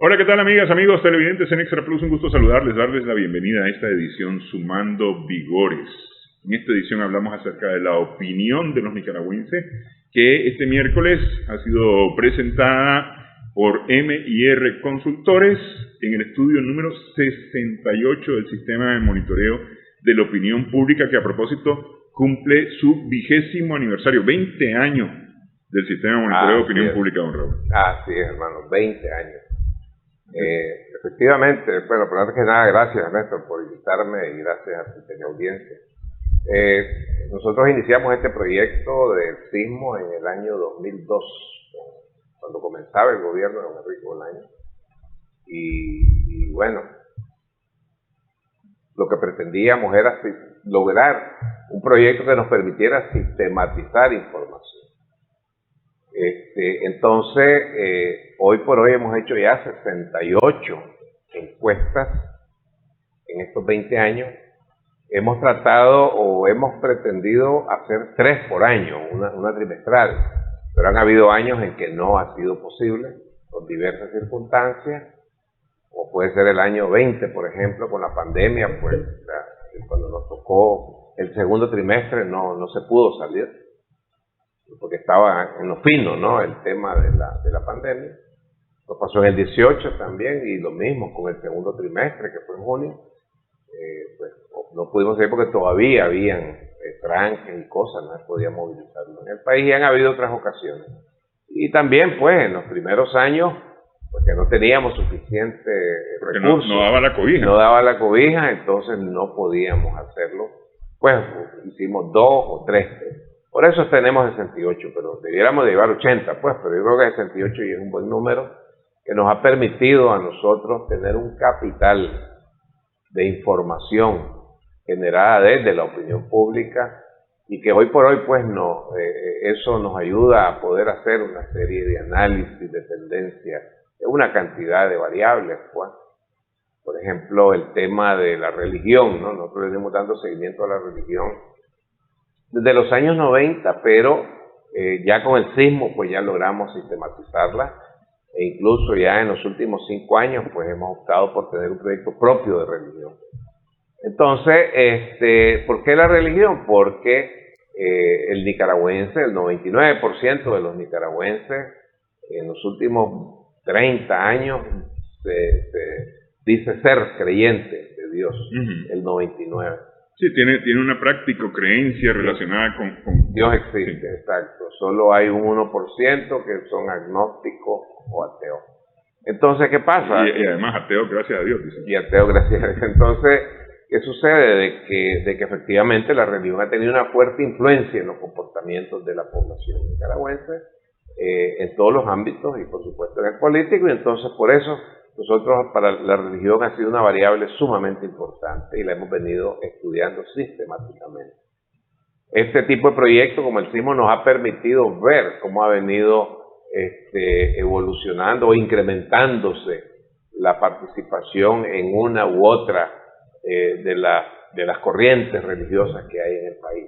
Hola, ¿qué tal amigas, amigos televidentes en Extra Plus? Un gusto saludarles, darles la bienvenida a esta edición Sumando Vigores. En esta edición hablamos acerca de la opinión de los nicaragüenses que este miércoles ha sido presentada por M&R Consultores en el estudio número 68 del Sistema de Monitoreo de la Opinión Pública, que a propósito cumple su 20º aniversario, 20 años del Sistema de Monitoreo de Opinión Pública, don Raúl. Así es, hermano, 20 años. Efectivamente, bueno, pero antes que nada, gracias Néstor por invitarme y gracias a tu teleaudiencia. Nosotros iniciamos este proyecto del sismo en el año 2002, cuando comenzaba el gobierno de don Enrique Bolaños, y bueno, lo que pretendíamos era lograr un proyecto que nos permitiera sistematizar información. Entonces, hoy por hoy hemos hecho ya 68 encuestas en estos 20 años. Hemos tratado o hemos pretendido hacer 3 por año, una trimestral, pero han habido años en que no ha sido posible por diversas circunstancias, o puede ser el año 20, por ejemplo, con la pandemia, pues cuando nos tocó el segundo trimestre no se pudo salir, porque estaba en lo fino, ¿no?, el tema de la pandemia. Lo pasó en el 18 también, y lo mismo con el segundo trimestre, que fue en junio. Pues no pudimos ir porque todavía habían tranques y cosas, no se podía movilizarlo en el país, y han habido otras ocasiones. Y también, pues, en los primeros años, porque no teníamos suficiente recursos. No daba la cobija. No daba la cobija, entonces no podíamos hacerlo. Pues hicimos 2 o 3. Por eso tenemos 68, pero debiéramos de llevar 80, pues, pero yo creo que 68 ya es un buen número que nos ha permitido a nosotros tener un capital de información generada desde la opinión pública, y que hoy por hoy, pues, eso nos ayuda a poder hacer una serie de análisis de tendencias de una cantidad de variables, pues. Por ejemplo, el tema de la religión, ¿no? Nosotros le venimos dando seguimiento a la religión desde los años 90, pero ya con el sismo pues ya logramos sistematizarla, e incluso ya en los últimos 5 años pues hemos optado por tener un proyecto propio de religión. Entonces, ¿por qué la religión? Porque el nicaragüense, el 99% de los nicaragüenses en los últimos 30 años se dice ser creyente de Dios, el 99%. Sí, tiene una práctica o creencia relacionada con Dios existe, sí. Exacto. Solo hay un 1% que son agnósticos o ateos. Entonces, ¿qué pasa? Y además ateos, gracias a Dios, dicen. Y ateos, gracias a Dios. Entonces, ¿qué sucede? De que efectivamente la religión ha tenido una fuerte influencia en los comportamientos de la población nicaragüense, en todos los ámbitos, y por supuesto en el político, y entonces por eso nosotros, para la religión ha sido una variable sumamente importante y la hemos venido estudiando sistemáticamente. Este tipo de proyectos como el sismo nos ha permitido ver cómo ha venido evolucionando o incrementándose la participación en una u otra de las corrientes religiosas que hay en el país.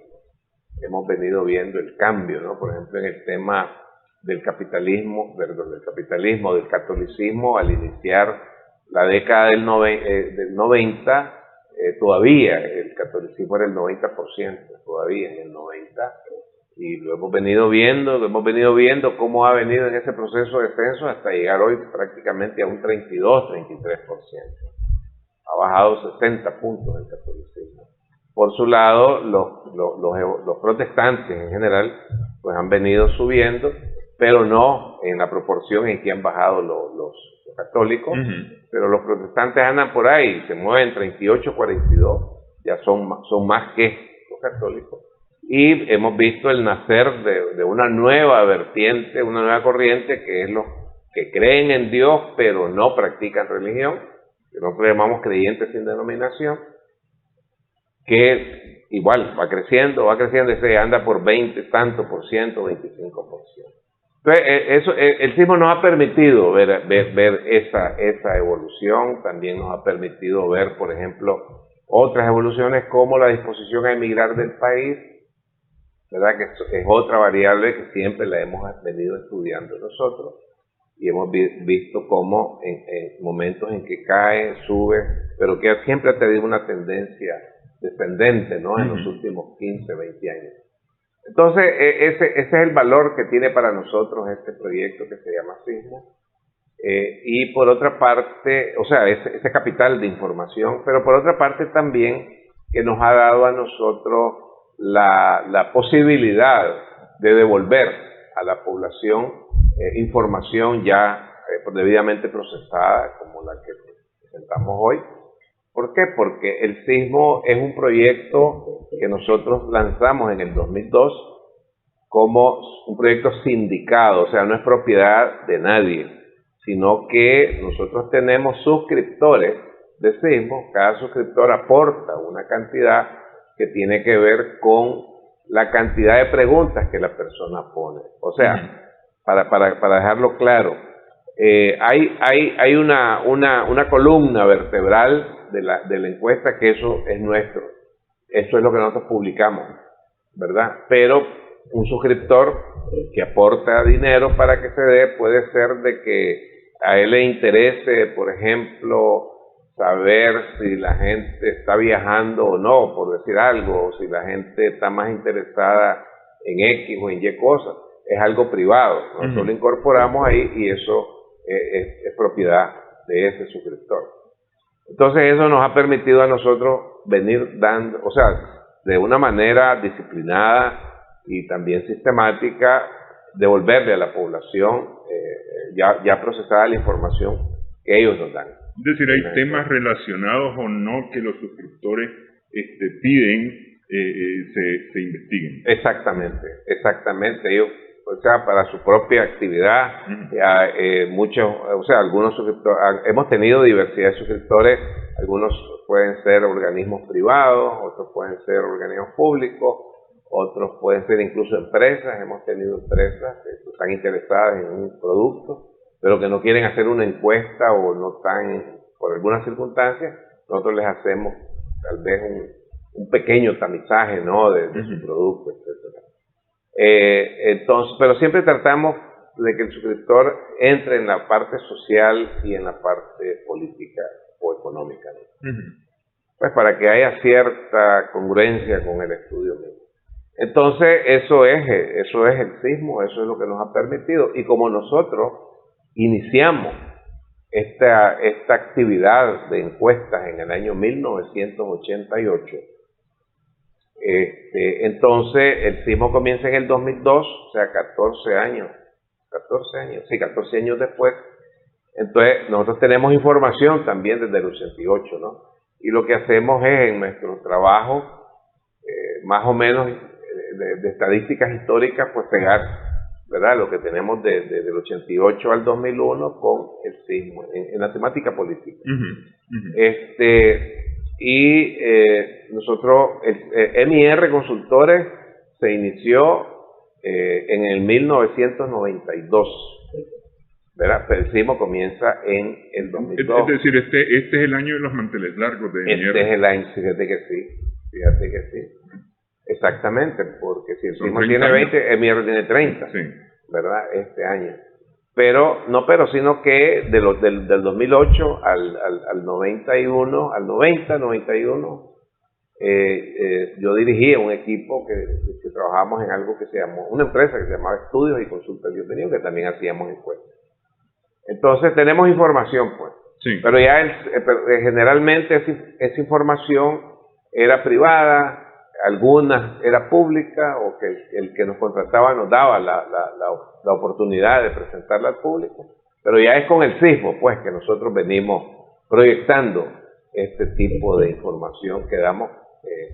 Hemos venido viendo el cambio, ¿no? Por ejemplo, en el tema del catolicismo, al iniciar la década del 90, todavía el catolicismo era el 90%, todavía en el 90, y lo hemos venido viendo cómo ha venido en ese proceso de descenso hasta llegar hoy prácticamente a un 32-33%. Ha bajado 60 puntos el catolicismo. Por su lado, los protestantes en general pues han venido subiendo, pero no en la proporción en que han bajado los católicos. Pero los protestantes andan por ahí, se mueven 38-42, ya son más que los católicos. Y hemos visto el nacer de una nueva vertiente, una nueva corriente, que es los que creen en Dios, pero no practican religión, que nosotros llamamos creyentes sin denominación, que igual va creciendo y se anda por 20 tanto por ciento, 25%. Entonces, el sismo nos ha permitido ver esa evolución. También nos ha permitido ver, por ejemplo, otras evoluciones como la disposición a emigrar del país, ¿verdad? Que es otra variable que siempre la hemos venido estudiando nosotros. y hemos visto cómo en momentos en que cae, sube, pero que siempre ha tenido una tendencia descendente, ¿no? En los últimos 15, 20 años. Entonces, ese es el valor que tiene para nosotros este proyecto que se llama Sismo. Y por otra parte, o sea, ese capital de información, pero por otra parte también que nos ha dado a nosotros la posibilidad de devolver a la población información ya debidamente procesada, como la que presentamos hoy. ¿Por qué? Porque el Sismo es un proyecto que nosotros lanzamos en el 2002 como un proyecto sindicado, o sea, no es propiedad de nadie, sino que nosotros tenemos suscriptores de Sismo. Cada suscriptor aporta una cantidad que tiene que ver con la cantidad de preguntas que la persona pone. O sea, para dejarlo claro, hay una columna vertebral de la encuesta que eso es nuestro. Eso es lo que nosotros publicamos, ¿verdad? Pero un suscriptor que aporta dinero para que se dé, puede ser de que a él le interese, por ejemplo, saber si la gente está viajando o no, por decir algo, o si la gente está más interesada en X o en Y cosas. Es algo privado. Nosotros lo incorporamos ahí y eso es propiedad de ese suscriptor. Entonces eso nos ha permitido a nosotros venir dando, o sea, de una manera disciplinada y también sistemática, devolverle a la población ya procesada la información que ellos nos dan. Es decir, hay temas relacionados o no que los suscriptores piden se investiguen. Exactamente. Ellos, o sea, para su propia actividad, algunos suscriptores, hemos tenido diversidad de suscriptores, algunos pueden ser organismos privados, otros pueden ser organismos públicos, otros pueden ser incluso empresas. Hemos tenido empresas que están interesadas en un producto, pero que no quieren hacer una encuesta o no están, por algunas circunstancias, nosotros les hacemos tal vez un pequeño tamizaje, ¿no?, de su producto, etc. Entonces, pero siempre tratamos de que el suscriptor entre en la parte social y en la parte política o económica, ¿no? Pues para que haya cierta congruencia con el estudio mismo. Entonces, eso es el Sismo, eso es lo que nos ha permitido. Y como nosotros iniciamos esta actividad de encuestas en el año 1988, entonces el Sismo comienza en el 2002, o sea, 14 años después. Entonces, nosotros tenemos información también desde el 88, ¿no? Y lo que hacemos es, en nuestro trabajo, más o menos de estadísticas históricas, pues pegar, ¿verdad?, lo que tenemos desde el 88 al 2001 con el Sismo, en la temática política. Nosotros, MIR Consultores se inició en el 1992, ¿verdad? Pero el Sismo comienza en el 2002. Es decir, este es el año de los manteles largos de MIR. Este es el año, fíjate que sí. Exactamente, porque si el Sismo tiene 20, MIR tiene 30, sí, ¿verdad? Este año. Sino que del 2008 al 91, al 91, yo dirigía un equipo que trabajamos en algo que se llamó, una empresa que se llamaba Estudios y Consultas de Opinión, que también hacíamos encuestas. Entonces tenemos información, pues. Sí. Pero generalmente esa información era privada, algunas era pública, o que el que nos contrataba nos daba la oportunidad de presentarla al público, pero ya es con el Sismo, pues, que nosotros venimos proyectando este tipo de información que damos,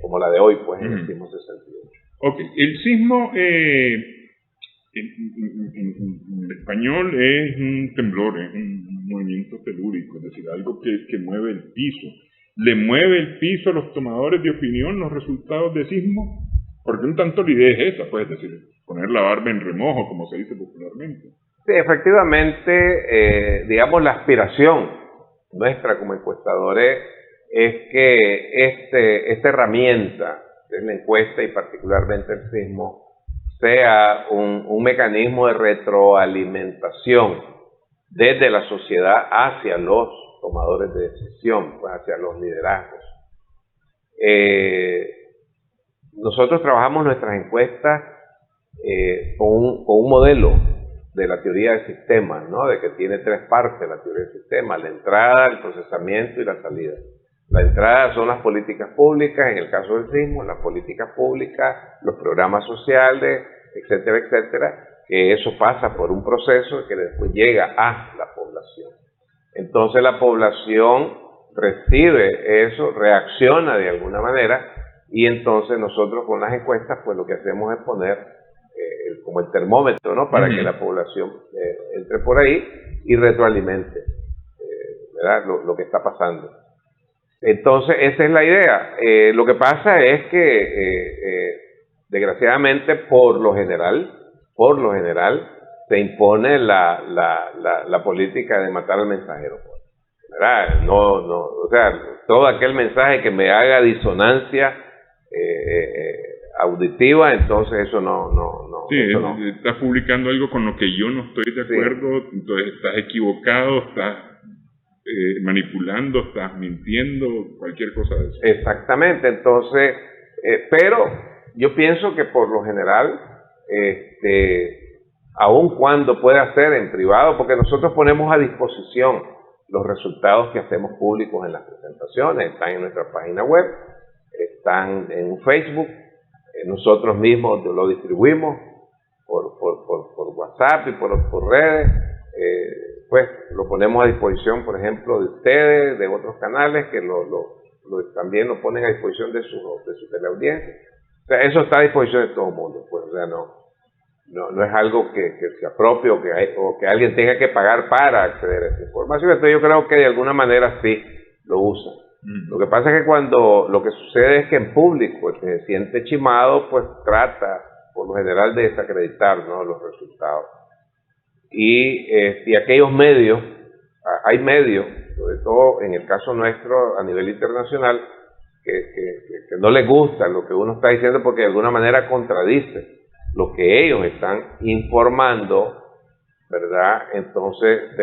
como la de hoy, pues, en el Sismo 68. Ok, el Sismo en español es un temblor, es un movimiento telúrico, es decir, algo que mueve el piso. ¿Le mueve el piso a los tomadores de opinión los resultados de Sismo? Porque un tanto la idea es esa, pues, es decir, poner la barba en remojo, como se dice popularmente. Sí, efectivamente, digamos, la aspiración nuestra como encuestadores es que esta herramienta, que es la encuesta y particularmente el Sismo, sea un mecanismo de retroalimentación desde la sociedad hacia los tomadores de decisión, pues hacia los liderazgos. Nosotros trabajamos nuestras encuestas con un modelo de la teoría del sistema, ¿no? De que tiene tres partes la teoría del sistema: la entrada, el procesamiento y la salida. La entrada son las políticas públicas, en el caso del sismo, las políticas públicas, los programas sociales, etcétera, etcétera, que eso pasa por un proceso que después llega a la población. Entonces la población recibe eso, reacciona de alguna manera, y entonces nosotros con las encuestas pues lo que hacemos es poner como el termómetro, ¿no? Para que la población entre por ahí y retroalimente ¿verdad? Lo que está pasando. Entonces esa es la idea. Lo que pasa es que desgraciadamente por lo general se impone la política de matar al mensajero, ¿verdad? O sea, todo aquel mensaje que me haga disonancia auditiva, entonces eso no. Sí, eso no. Estás publicando algo con lo que yo no estoy de acuerdo, sí. Entonces estás equivocado, estás manipulando, estás mintiendo, cualquier cosa de eso. Exactamente, entonces, pero yo pienso que por lo general, aun cuando pueda ser en privado, porque nosotros ponemos a disposición los resultados que hacemos públicos en las presentaciones, están en nuestra página web, están en Facebook, nosotros mismos lo distribuimos por WhatsApp y por redes, pues lo ponemos a disposición, por ejemplo, de ustedes, de otros canales que también lo ponen a disposición de su teleaudiencia. O sea, eso está a disposición de todo el mundo, pues, o sea, no es algo que se apropie o que alguien tenga que pagar para acceder a esa información. Entonces yo creo que de alguna manera sí lo usan. Lo que pasa es que cuando lo que sucede es que en público el que se siente chimado, pues trata por lo general de desacreditar, ¿no?, los resultados. Y aquellos medios, hay medios, sobre todo en el caso nuestro a nivel internacional, que no les gusta lo que uno está diciendo porque de alguna manera contradice lo que ellos están informando, ¿verdad? Entonces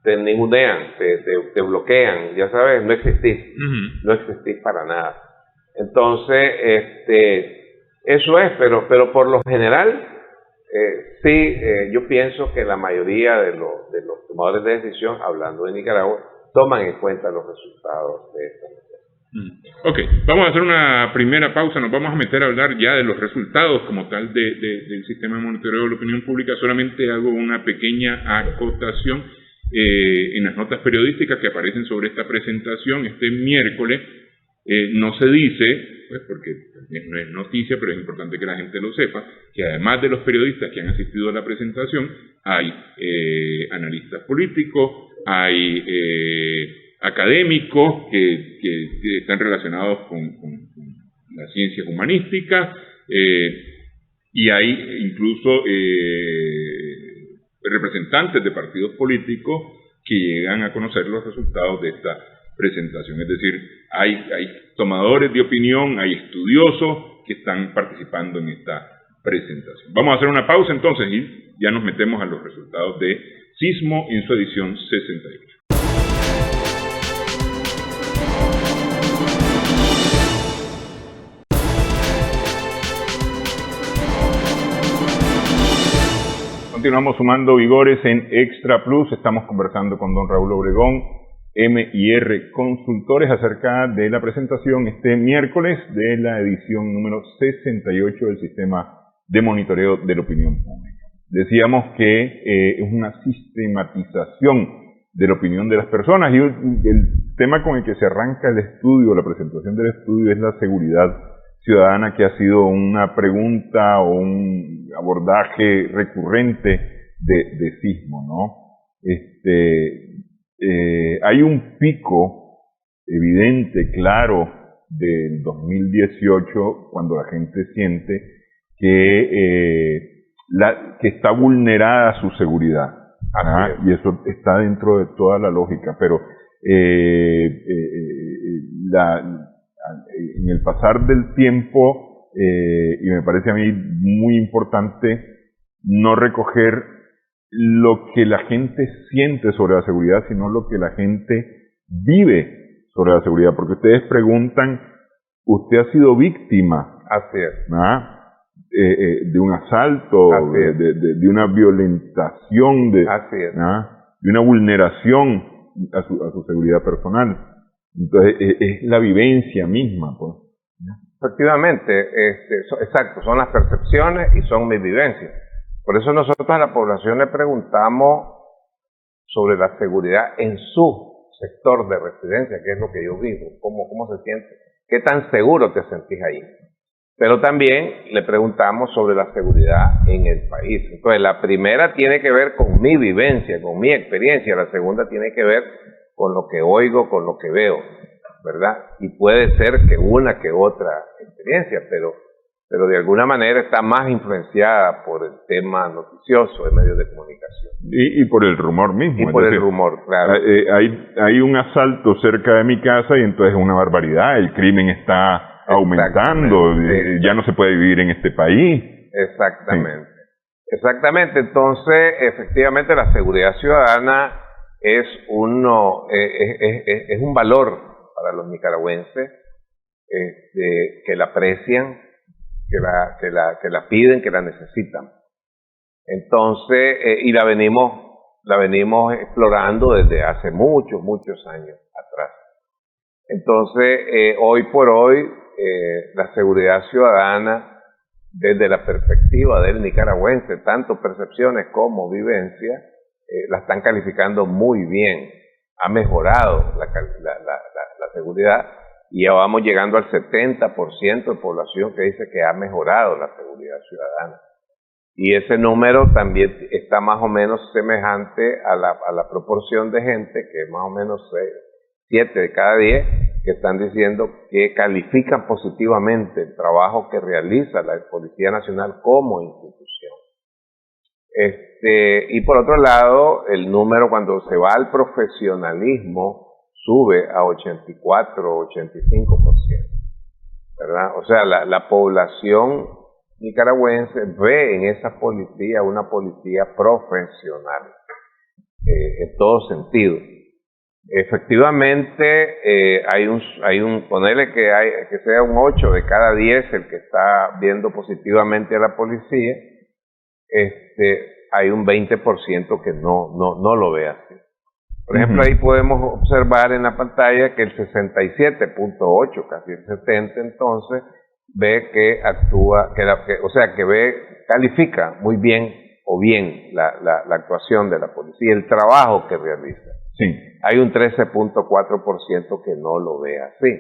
te ningunean, te bloquean, ya sabes, no existís, no existís para nada. Entonces, eso es, pero por lo general, sí, yo pienso que la mayoría de los tomadores de decisión, hablando de Nicaragua, toman en cuenta los resultados de esta. Ok, vamos a hacer una primera pausa, nos vamos a meter a hablar ya de los resultados como tal del sistema de monitoreo de la opinión pública. Solamente hago una pequeña acotación en las notas periodísticas que aparecen sobre esta presentación este miércoles. No se dice, pues porque no es noticia, pero es importante que la gente lo sepa, que además de los periodistas que han asistido a la presentación, hay analistas políticos, hay académicos que están relacionados con las ciencias humanísticas, y hay incluso representantes de partidos políticos que llegan a conocer los resultados de esta presentación. Es decir, hay tomadores de opinión, hay estudiosos que están participando en esta presentación. Vamos a hacer una pausa entonces y ya nos metemos a los resultados de Sismo en su edición 68. Continuamos sumando vigores en Extra Plus. Estamos conversando con don Raúl Obregón, M&R Consultores, acerca de la presentación este miércoles de la edición número 68 del Sistema de Monitoreo de la Opinión Pública. Decíamos que es una sistematización de la opinión de las personas, y el tema con el que se arranca el estudio, la presentación del estudio, es la seguridad ciudadana, que ha sido una pregunta o un abordaje recurrente de sismo, ¿no? Hay un pico evidente, claro, del 2018, cuando la gente siente que está vulnerada su seguridad, y eso está dentro de toda la lógica, pero en el pasar del tiempo, y me parece a mí muy importante no recoger lo que la gente siente sobre la seguridad, sino lo que la gente vive sobre la seguridad. Porque ustedes preguntan, ¿usted ha sido víctima? Así es. De un asalto, de una violentación, Así es. de una vulneración a su seguridad personal. Entonces, es la vivencia misma, pues. Efectivamente, exacto, son las percepciones y son mis vivencias. Por eso nosotros a la población le preguntamos sobre la seguridad en su sector de residencia, que es lo que yo vivo, cómo se siente, qué tan seguro te sentís ahí. Pero también le preguntamos sobre la seguridad en el país. Entonces, la primera tiene que ver con mi vivencia, con mi experiencia, la segunda tiene que ver con lo que oigo, con lo que veo, ¿verdad? Y puede ser que una que otra experiencia, pero de alguna manera está más influenciada por el tema noticioso de medios de comunicación. Y por el rumor mismo. Y por el rumor, claro. Hay un asalto cerca de mi casa y entonces es una barbaridad, el crimen está aumentando, ya no se puede vivir en este país. Exactamente. Sí. Exactamente, entonces efectivamente la seguridad ciudadana es un valor para los nicaragüenses que la aprecian, que la piden, que la necesitan. Entonces, y la venimos explorando desde hace muchos años atrás. Entonces, hoy por hoy, la seguridad ciudadana, desde la perspectiva del nicaragüense, tanto percepciones como vivencias, la están calificando muy bien. Ha mejorado la seguridad y ya vamos llegando al 70% de población que dice que ha mejorado la seguridad ciudadana. Y ese número también está más o menos semejante a la proporción de gente, que más o menos 7 de cada 10, que están diciendo que califican positivamente el trabajo que realiza la Policía Nacional como institución. Y por otro lado, el número cuando se va al profesionalismo sube a 84, 85%, ¿verdad? O sea, la población nicaragüense ve en esa policía una policía profesional, en todo sentido. Efectivamente, ponerle que sea un 8 de cada 10 el que está viendo positivamente a la policía, hay un 20% que no lo ve así. Por ejemplo, ahí podemos observar en la pantalla que el 67.8, casi el 70, entonces, ve que califica muy bien o bien la actuación de la policía, el trabajo que realiza. Sí. Hay un 13.4% que no lo ve así,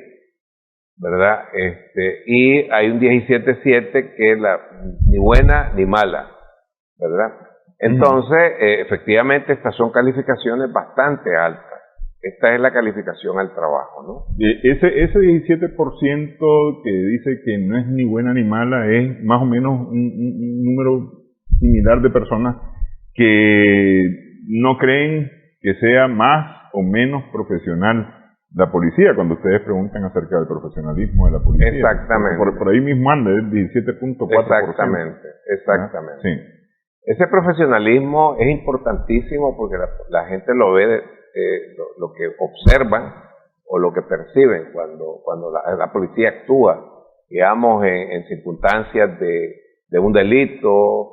¿verdad? Y hay un 17.7 que ni buena ni mala, ¿verdad? Entonces, efectivamente, estas son calificaciones bastante altas. Esta es la calificación al trabajo, ¿no? Ese 17% que dice que no es ni buena ni mala es más o menos un número similar de personas que no creen que sea más o menos profesional la policía, cuando ustedes preguntan acerca del profesionalismo de la policía. Exactamente. Por ahí mismo anda, el 17.4%. Exactamente. Sí. Ese profesionalismo es importantísimo porque la gente lo ve, lo que observan o lo que perciben cuando la policía actúa, digamos, en circunstancias de un delito,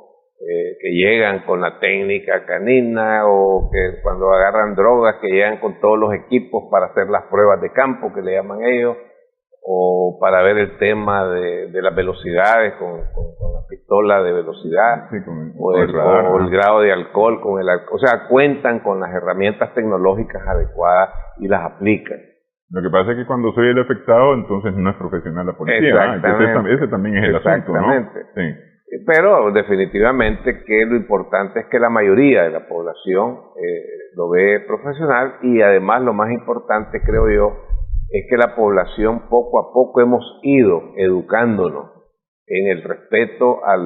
que llegan con la técnica canina, o que cuando agarran drogas, que llegan con todos los equipos para hacer las pruebas de campo, que le llaman ellos, o para ver el tema de las velocidades con la pistola de velocidad, sí, o el grado de alcohol, o sea, cuentan con las herramientas tecnológicas adecuadas y las aplican. Lo que pasa es que cuando soy el afectado, entonces no es profesional la policía. Exactamente. Ese también es el asunto, ¿no? Exactamente. Sí. Pero definitivamente que lo importante es que la mayoría de la población lo ve profesional, y además lo más importante, creo yo, es que la población poco a poco hemos ido educándonos en el respeto a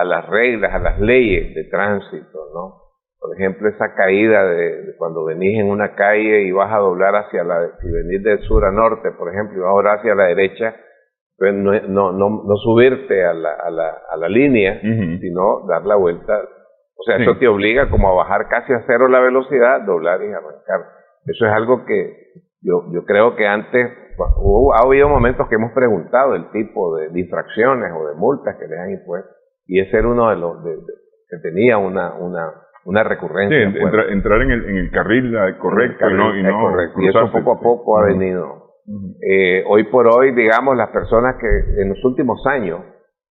las reglas, a las leyes de tránsito, ¿no? Por ejemplo, esa caída de cuando venís en una calle y vas a doblar si venís del sur a norte, por ejemplo, y vas a doblar hacia la derecha, pues no subirte a la línea, sino dar la vuelta O sea, eso te obliga como a bajar casi a cero la velocidad, doblar y arrancar. Eso es algo que yo creo que antes ha habido momentos que hemos preguntado el tipo de infracciones o de multas que les han impuesto, y ese era uno de los que tenía una recurrencia. Sí, entrar en el carril correcto y no correcto. Y eso poco a poco ha venido. Hoy por hoy, digamos, las personas que en los últimos años,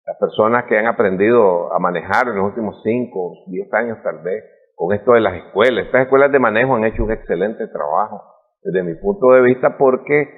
las personas que han aprendido a manejar en los últimos 5 o 10 años tal vez, con esto de las escuelas, estas escuelas de manejo han hecho un excelente trabajo desde mi punto de vista, porque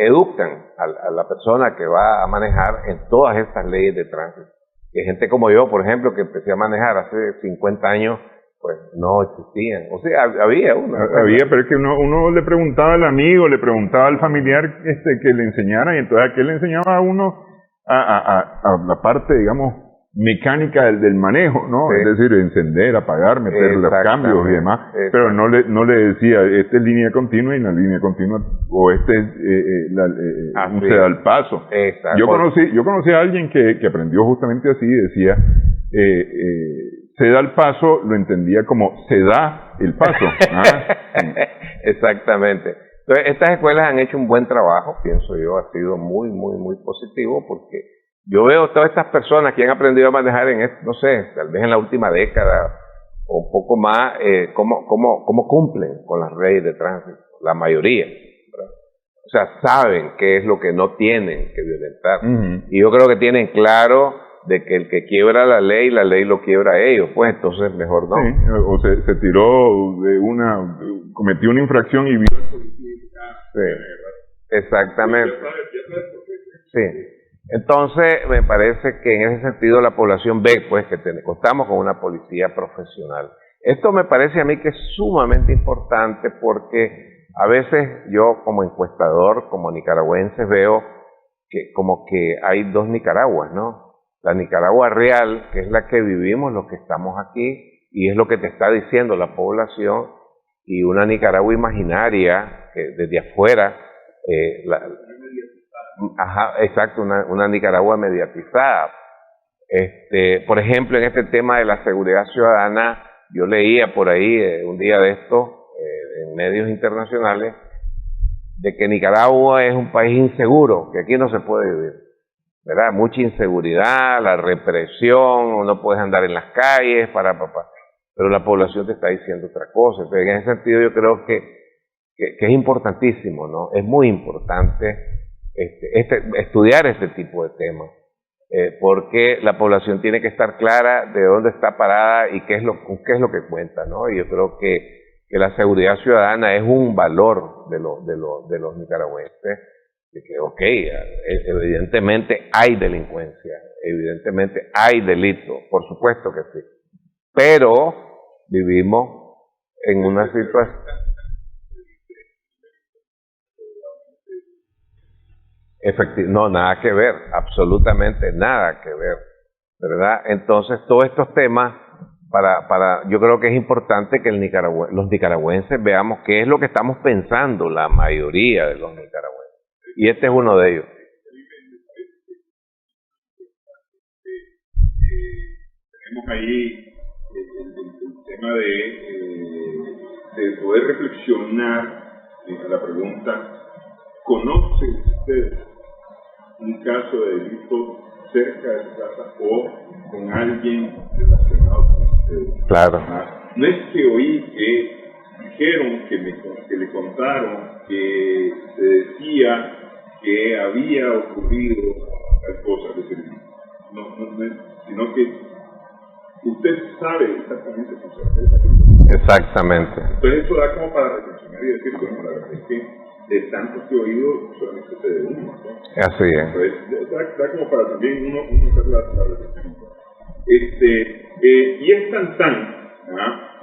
educan a la persona que va a manejar en todas estas leyes de tránsito. Que gente como yo, por ejemplo, que empecé a manejar hace 50 años, pues no existían. O sea, había una. Había, pero es que uno le preguntaba al amigo, le preguntaba al familiar que le enseñara, y entonces aquel le enseñaba a uno a la parte, digamos, mecánica del manejo, ¿no? Sí. Es decir, encender, apagar, meter los cambios y demás, pero no le decía, esta es línea continua y la línea continua, o un se da el paso. Yo conocí a alguien que aprendió justamente así, decía, se da el paso, lo entendía como se da el paso. Exactamente. Entonces, estas escuelas han hecho un buen trabajo, pienso yo, ha sido muy, muy, muy positivo, porque yo veo todas estas personas que han aprendido a manejar no sé, tal vez en la última década o un poco más, cómo cumplen con las leyes de tránsito, la mayoría, ¿verdad? O sea, saben qué es lo que no tienen que violentar. Y yo creo que tienen claro de que el que quiebra la ley lo quiebra a ellos, pues entonces mejor no. Sí, o se tiró cometió una infracción y vio al policía. Sí, exactamente. Sí. Entonces, me parece que en ese sentido la población ve, pues, que contamos con una policía profesional. Esto me parece a mí que es sumamente importante, porque a veces yo como encuestador, como nicaragüense, veo que como que hay dos Nicaraguas, ¿no? La Nicaragua real, que es la que vivimos los que estamos aquí, y es lo que te está diciendo la población, y una Nicaragua imaginaria, que desde afuera, exacto, una Nicaragua mediatizada. Por ejemplo, en este tema de la seguridad ciudadana, yo leía por ahí un día de esto, en medios internacionales, de que Nicaragua es un país inseguro, que aquí no se puede vivir, ¿verdad? Mucha inseguridad, la represión, no puedes andar en las calles, pero la población te está diciendo otra cosa. Entonces, en ese sentido yo creo que es importantísimo, ¿no? Es muy importante estudiar este tipo de temas, porque la población tiene que estar clara de dónde está parada y qué es lo que cuenta, ¿no? Y yo creo que la seguridad ciudadana es un valor de los nicaragüenses, de que, evidentemente hay delincuencia, evidentemente hay delito, por supuesto que sí, pero vivimos en una situación. No, nada que ver, absolutamente nada que ver, ¿verdad? Entonces, todos estos temas, yo creo que es importante que los nicaragüenses veamos qué es lo que estamos pensando, la mayoría de los nicaragüenses. Y este es uno de ellos. Tenemos ahí el tema de poder reflexionar a la pregunta: ¿conoce usted un caso de delito cerca de su casa o con alguien relacionado con usted? Claro. No es que oí que dijeron, que le contaron, que se decía que había ocurrido tal cosa, es decir, sino que usted sabe exactamente con certeza. Exactamente. Entonces eso da como para reflexionar y decir, bueno, la verdad es que de tanto que he oído solamente se de uno, ¿no? Así es. Entonces da como para también uno hacer la reflexión. Y es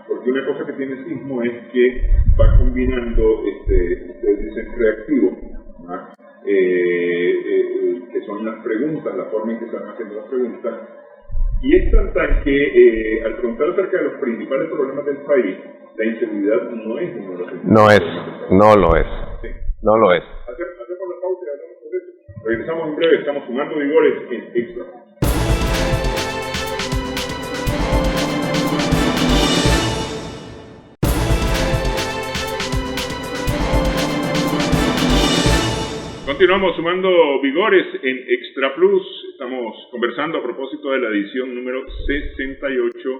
porque una cosa que tiene el sismo es que va combinando, ustedes dicen reactivo, que son las preguntas, la forma en que se van haciendo las preguntas, y es tan que al preguntar acerca de los principales problemas del país, la inseguridad no es uno de los principales problemas. No lo es. Sí. No lo es. Hacemos la pausa y hablamos sobre eso. Regresamos en breve, estamos sumando vigores en Extra. Continuamos sumando vigores en Extra Plus. Estamos conversando a propósito de la edición número 68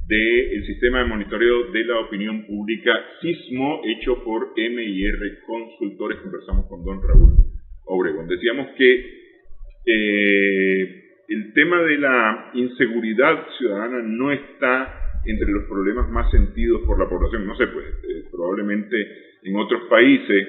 del Sistema de Monitoreo de la Opinión Pública SISMO, hecho por M&R Consultores. Conversamos con don Raúl Obregón. Decíamos que el tema de la inseguridad ciudadana no está entre los problemas más sentidos por la población. No sé, pues probablemente en otros países,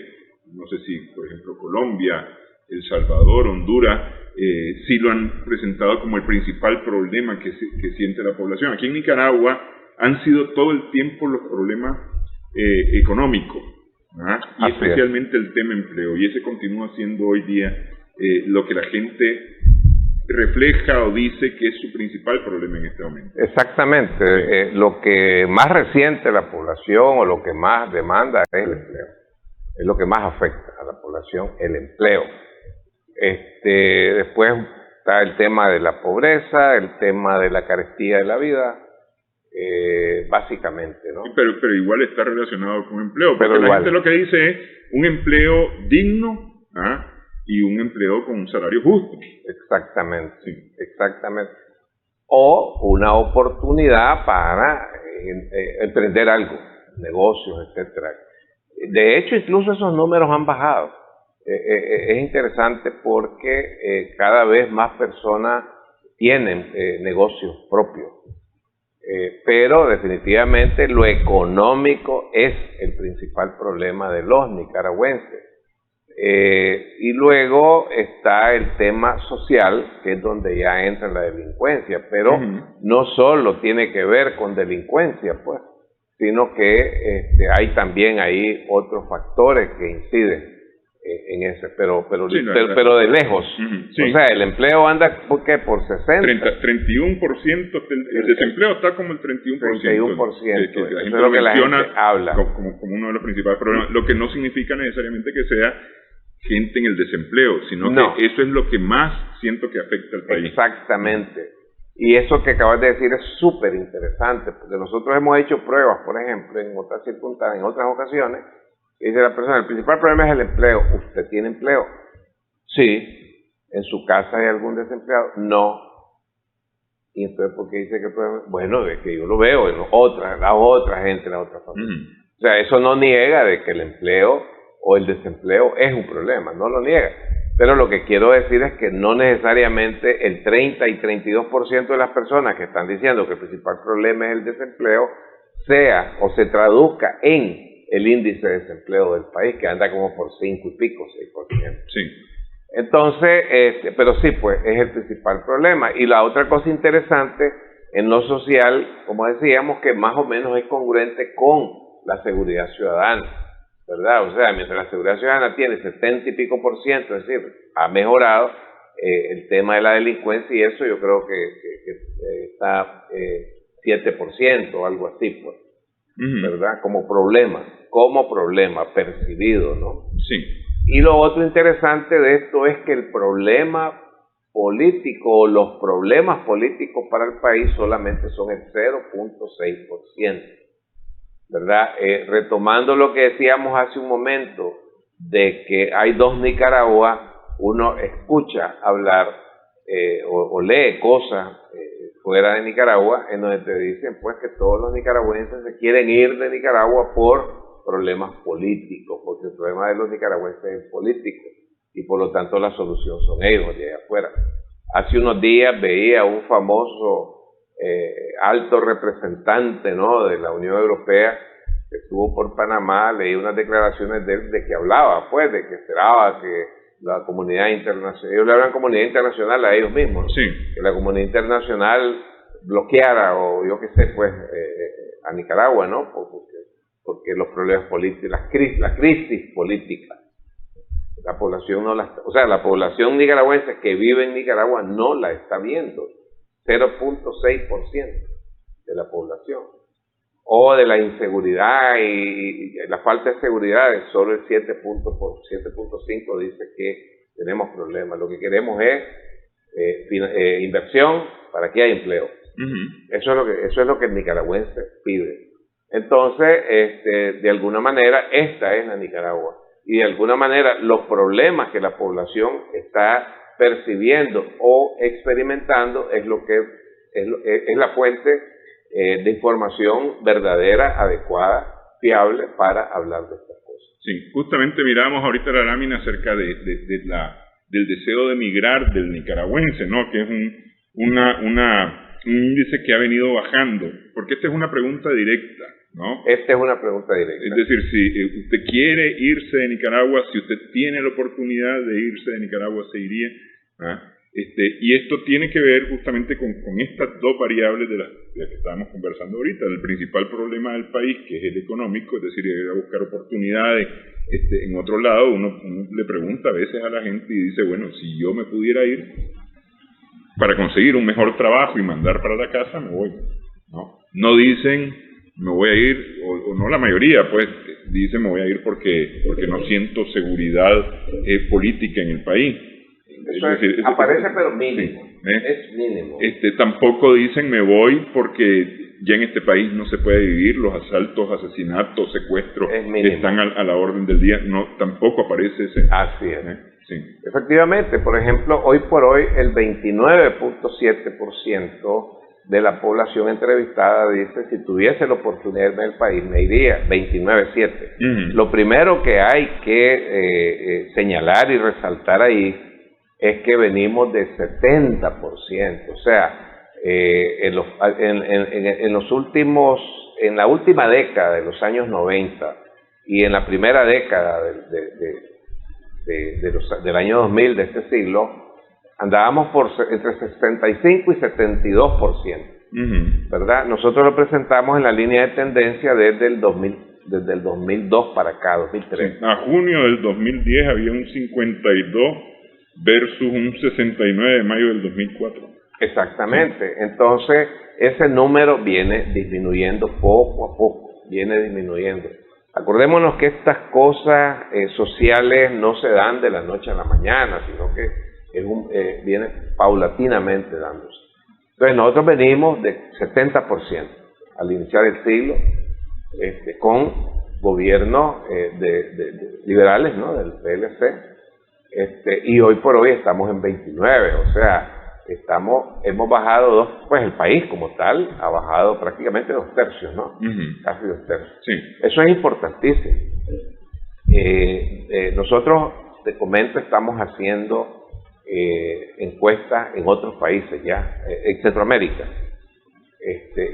no sé si por ejemplo Colombia, El Salvador, Honduras, sí lo han presentado como el principal problema que siente la población. Aquí en Nicaragua han sido todo el tiempo los problemas económicos, y especialmente el tema empleo, y ese continúa siendo hoy día lo que la gente refleja o dice que es su principal problema en este momento. Exactamente, lo que más resiente la población o lo que más demanda es el empleo, es lo que más afecta a la población, el empleo. Después está el tema de la pobreza, el tema de la carestía de la vida, básicamente, ¿no? Pero igual está relacionado con empleo, porque pero la gente lo que dice es un empleo digno, y un empleo con un salario justo. Exactamente, sí. Exactamente. O una oportunidad para emprender algo, negocios, etcétera. De hecho, incluso esos números han bajado. Es interesante porque cada vez más personas tienen negocios propios. Pero definitivamente lo económico es el principal problema de los nicaragüenses. Y luego está el tema social, que es donde ya entra la delincuencia, pero no solo tiene que ver con delincuencia, pues, sino que hay también ahí otros factores que inciden en ese, pero de lejos. Sí. O sea, el empleo anda ¿por 60? 31%, el desempleo está como el 31%. 31%, que la gente es lo que la gente habla. Como uno de los principales problemas, lo que no significa necesariamente que sea gente en el desempleo, sino que eso es lo que más siento que afecta al país. Exactamente. Y eso que acabas de decir es súper interesante, porque nosotros hemos hecho pruebas, por ejemplo, en otras circunstancias, en otras ocasiones, y dice la persona, el principal problema es el empleo. ¿Usted tiene empleo? Sí. ¿En su casa hay algún desempleado? No. ¿Y entonces por qué dice que el problema? Bueno, es que yo lo veo en la otra gente, la otra familia. O sea, eso no niega de que el empleo o el desempleo es un problema, no lo niega. Pero lo que quiero decir es que no necesariamente el 30 y 32% de las personas que están diciendo que el principal problema es el desempleo sea o se traduzca en el índice de desempleo del país, que anda como por 5 y pico, 6%. Sí. Entonces, pero sí, pues es el principal problema. Y la otra cosa interesante en lo social, como decíamos, que más o menos es congruente con la seguridad ciudadana, ¿verdad? O sea, mientras la seguridad ciudadana tiene 70 y pico %, es decir, ha mejorado el tema de la delincuencia, y eso yo creo que está 7% o algo así, pues, ¿verdad? Como problema percibido, ¿no? Sí. Y lo otro interesante de esto es que el problema político o los problemas políticos para el país solamente son el 0.6%. ¿Verdad? Retomando lo que decíamos hace un momento, de que hay dos Nicaragua, uno escucha hablar o lee cosas fuera de Nicaragua, en donde te dicen pues que todos los nicaragüenses se quieren ir de Nicaragua por problemas políticos, porque el problema de los nicaragüenses es político, y por lo tanto la solución son ellos de allá afuera. Hace unos días veía un famoso alto representante, ¿no?, de la Unión Europea, que estuvo por Panamá. Leí unas declaraciones de él de que hablaba, pues, de que esperaba que la comunidad internacional, ellos le hablan comunidad internacional a ellos mismos, ¿no? Sí. Que la comunidad internacional bloqueara, o yo qué sé, pues, a Nicaragua, ¿no? Porque los problemas políticos, la crisis política, la población no la, o sea, la población nicaragüense que vive en Nicaragua no la está viendo. 0.6% de la población. O de la inseguridad y la falta de seguridad, solo el 7.5 dice que tenemos problemas. Lo que queremos es inversión para que haya empleo. Eso es lo que el nicaragüense pide. Entonces, de alguna manera, esta es la Nicaragua. y de alguna manera los problemas que la población está percibiendo o experimentando es lo que es la fuente de información verdadera, adecuada, fiable para hablar de estas cosas. Sí, justamente mirábamos ahorita la lámina acerca del deseo de emigrar del nicaragüense, ¿no? Que es un índice que ha venido bajando, porque esta es una pregunta directa, ¿no? Esta es una pregunta directa. Es decir, si usted quiere irse de Nicaragua, si usted tiene la oportunidad de irse de Nicaragua, se iría. Y esto tiene que ver justamente con estas dos variables de las que estábamos conversando ahorita. El principal problema del país, que es el económico, es decir, ir a buscar oportunidades en otro lado. Uno le pregunta a veces a la gente y dice, bueno, si yo me pudiera ir para conseguir un mejor trabajo y mandar para la casa, me voy. No dicen, me voy a ir, o no la mayoría, pues, dicen me voy a ir porque no siento seguridad política en el país. Eso aparece, pero mínimo. Sí, es mínimo. Tampoco dicen me voy porque ya en este país no se puede vivir, los asaltos, asesinatos, secuestros están a la orden del día. No, tampoco aparece ese. Así es. Sí. Efectivamente, por ejemplo, hoy por hoy el 29.7% de la población entrevistada dice, si tuviese la oportunidad de irme del país, me iría. 29.7%. Lo primero que hay que señalar y resaltar ahí es que venimos de 70%, o sea, en la última década de los años 90 y en la primera década del año 2000 de este siglo, andábamos entre 65 y 72%, ¿verdad? Nosotros lo presentamos en la línea de tendencia desde el 2002 para acá, 2003. Sí, a junio del 2010 había un 52 versus un 69 de mayo del 2004. Exactamente. Sí. Entonces, ese número viene disminuyendo poco a poco, viene disminuyendo. Acordémonos que estas cosas sociales no se dan de la noche a la mañana, sino que viene paulatinamente dándose. Entonces, nosotros venimos de 70% al iniciar el siglo, con gobiernos liberales, ¿no? Del PLC. Y hoy por hoy estamos en 29, o sea, hemos bajado pues el país como tal ha bajado prácticamente 2 tercios, ¿no? Casi 2 tercios. Sí. Eso es importantísimo. Nosotros, te comento, estamos haciendo encuestas en otros países ya, en Centroamérica,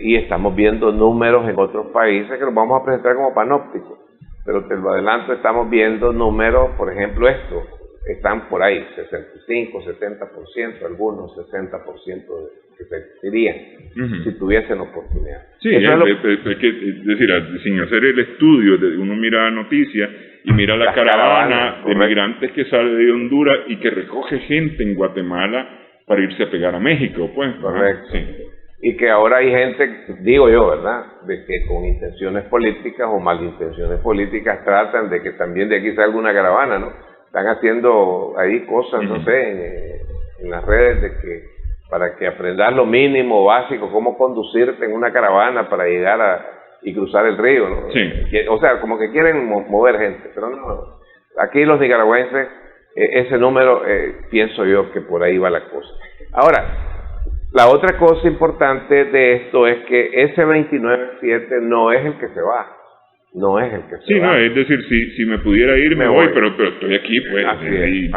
y estamos viendo números en otros países que los vamos a presentar como panópticos, pero te lo adelanto, estamos viendo números, por ejemplo, están por ahí, 65, 70%, algunos 60% que se irían si tuviesen oportunidad. Sí, es decir, sin hacer el estudio, uno mira noticias y mira la caravana de migrantes que sale de Honduras y que recoge gente en Guatemala para irse a pegar a México, pues. Correcto. Sí. Y que ahora hay gente, digo yo, ¿verdad?, de que con intenciones políticas o malintenciones políticas tratan de que también de aquí salga una caravana, ¿no? Están haciendo ahí cosas, no sé, en las redes para que aprendas lo mínimo, básico, cómo conducirte en una caravana para llegar y cruzar el río, ¿no? Sí. O sea, como que quieren mover gente, pero no. Aquí los nicaragüenses, ese número, pienso yo que por ahí va la cosa. Ahora, la otra cosa importante de esto es que ese 29.7 no es el que se va. No es el que se va. No, es decir, si me pudiera ir, me voy, pero estoy aquí, pues. Así es.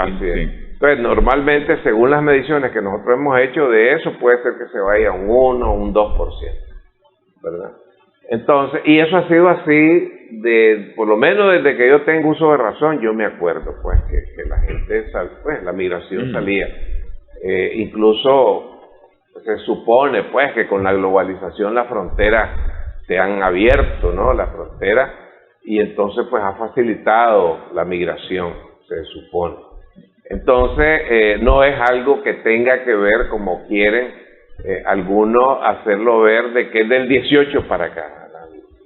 Entonces, normalmente, según las mediciones que nosotros hemos hecho de eso, puede ser que se vaya un 1 o un 2%, ¿verdad? Entonces, y eso ha sido así, por lo menos desde que yo tengo uso de razón, yo me acuerdo, pues, que la gente, pues, la migración salía. Incluso se supone, pues, que con la globalización las fronteras se han abierto, ¿no? La frontera, y entonces pues ha facilitado la migración, se supone. Entonces no es algo que tenga que ver, como quieren algunos hacerlo ver, de que es del 18 para acá.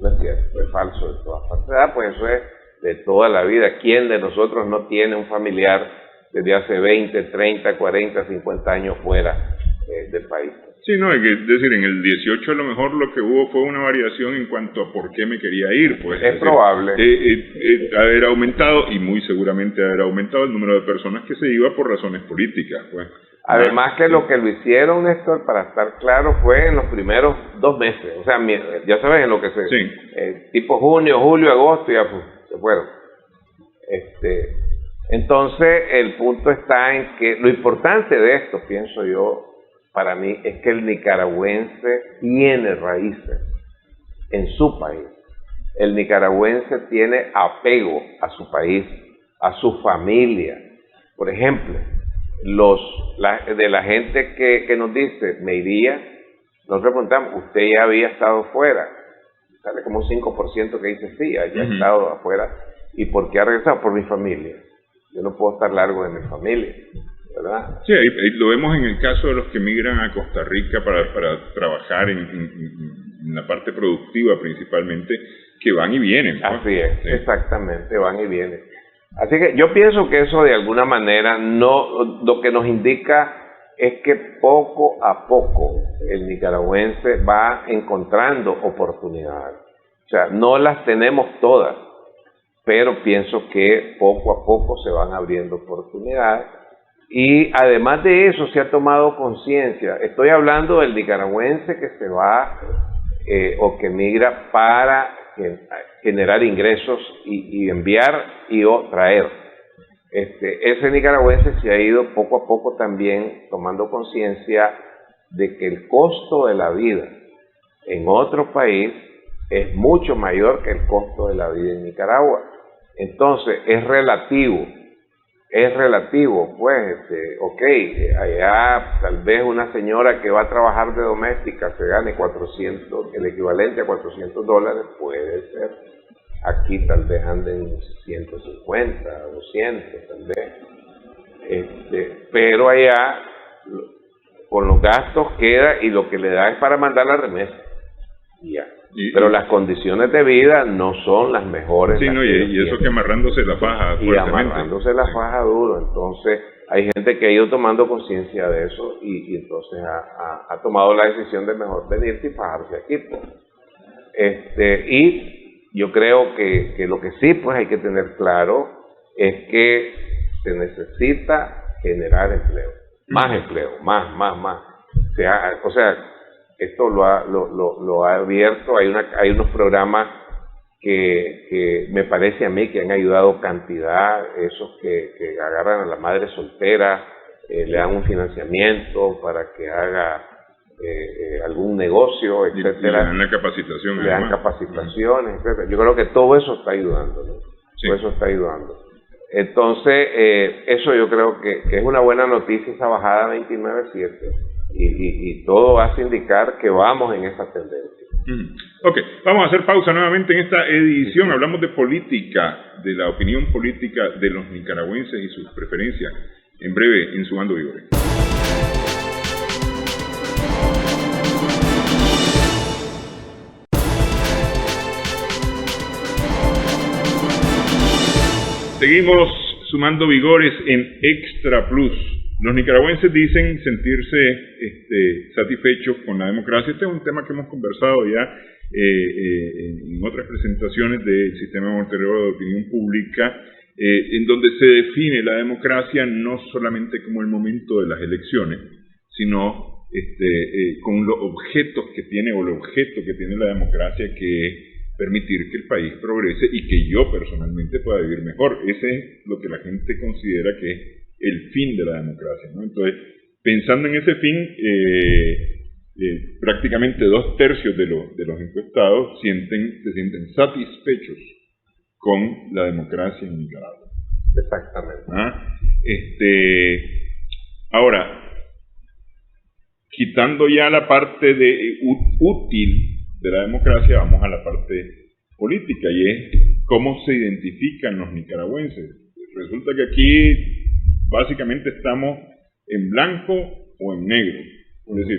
No es cierto, es falso de todas partes. Pues eso es de toda la vida. ¿Quién de nosotros no tiene un familiar desde hace 20, 30, 40, 50 años fuera del país? Sí, no, es decir, en el 18 a lo mejor lo que hubo fue una variación en cuanto a por qué me quería ir, pues. Es probable. Haber aumentado, y muy seguramente haber aumentado el número de personas que se iba por razones políticas, pues. Además que lo que lo hicieron, Néstor, para estar claro, fue en los primeros 2 meses. O sea, ya sabes, en lo que se... Sí. Tipo junio, julio, agosto, ya pues, se fueron. Entonces, el punto está en que lo importante de esto, pienso yo, para mí, es que el nicaragüense tiene raíces en su país. El nicaragüense tiene apego a su país, a su familia. Por ejemplo, de la gente que nos dice, me iría, nos preguntamos, ¿usted ya había estado fuera? Sale como un 5% que dice, sí, ya he estado afuera. ¿Y por qué ha regresado? Por mi familia. Yo no puedo estar largo de mi familia, ¿verdad? Sí, ahí lo vemos en el caso de los que migran a Costa Rica para trabajar en la parte productiva principalmente, que van y vienen, ¿no? Así es, sí. Exactamente, van y vienen. Así que yo pienso que eso de alguna manera lo que nos indica es que poco a poco el nicaragüense va encontrando oportunidades. O sea, no las tenemos todas, pero pienso que poco a poco se van abriendo oportunidades. Y además de eso se ha tomado conciencia. Estoy hablando del nicaragüense que se va o que migra para generar ingresos y enviar o traer. Ese nicaragüense se ha ido poco a poco también tomando conciencia de que el costo de la vida en otro país es mucho mayor que el costo de la vida en Nicaragua. Entonces es relativo, pues, allá tal vez una señora que va a trabajar de doméstica se gane 400, el equivalente a $400, puede ser. Aquí tal vez anden 150, 200 tal vez. Pero allá, con los gastos queda y lo que le da es para mandar la remesa. Y ya. Pero las condiciones de vida no son las mejores. Sí, no, y eso que amarrándose la faja fuertemente. Y amarrándose la faja duro. Entonces, hay gente que ha ido tomando conciencia de eso y entonces ha tomado la decisión de mejor venirse y fajarse aquí, pues. Y yo creo que lo que sí pues hay que tener claro es que se necesita generar empleo. Más empleo, más. O sea, esto lo ha abierto. Hay unos programas que me parece a mí que han ayudado cantidad, esos que agarran a la madre soltera, le dan un financiamiento para que haga algún negocio, etcétera. Le dan la capacitación. Le dan capacitaciones, etcétera. Yo creo que todo eso está ayudando, ¿no? Sí. Todo eso está ayudando. Entonces, eso yo creo que es una buena noticia, esa bajada 29.7. Y todo hace indicar que vamos en esa tendencia. Ok, vamos a hacer pausa nuevamente en esta edición. Hablamos de política, de la opinión política de los nicaragüenses y sus preferencias. En breve, en Sumando Vigores. Seguimos sumando vigores en Extra Plus. Los nicaragüenses dicen sentirse satisfechos con la democracia. Este es un tema que hemos conversado ya en otras presentaciones del Sistema Monterrey de Opinión Pública, en donde se define la democracia no solamente como el momento de las elecciones, sino con los objetos que tiene, o el objeto que tiene la democracia, que es permitir que el país progrese y que yo personalmente pueda vivir mejor. Ese es lo que la gente considera que es el fin de la democracia, ¿no? Entonces, pensando en ese fin, prácticamente 2/3 de los encuestados se sienten satisfechos con la democracia en Nicaragua. Exactamente. Ahora, quitando ya la parte de útil de la democracia, vamos a la parte política, y es cómo se identifican los nicaragüenses. Resulta que aquí básicamente estamos en blanco o en negro. Es decir,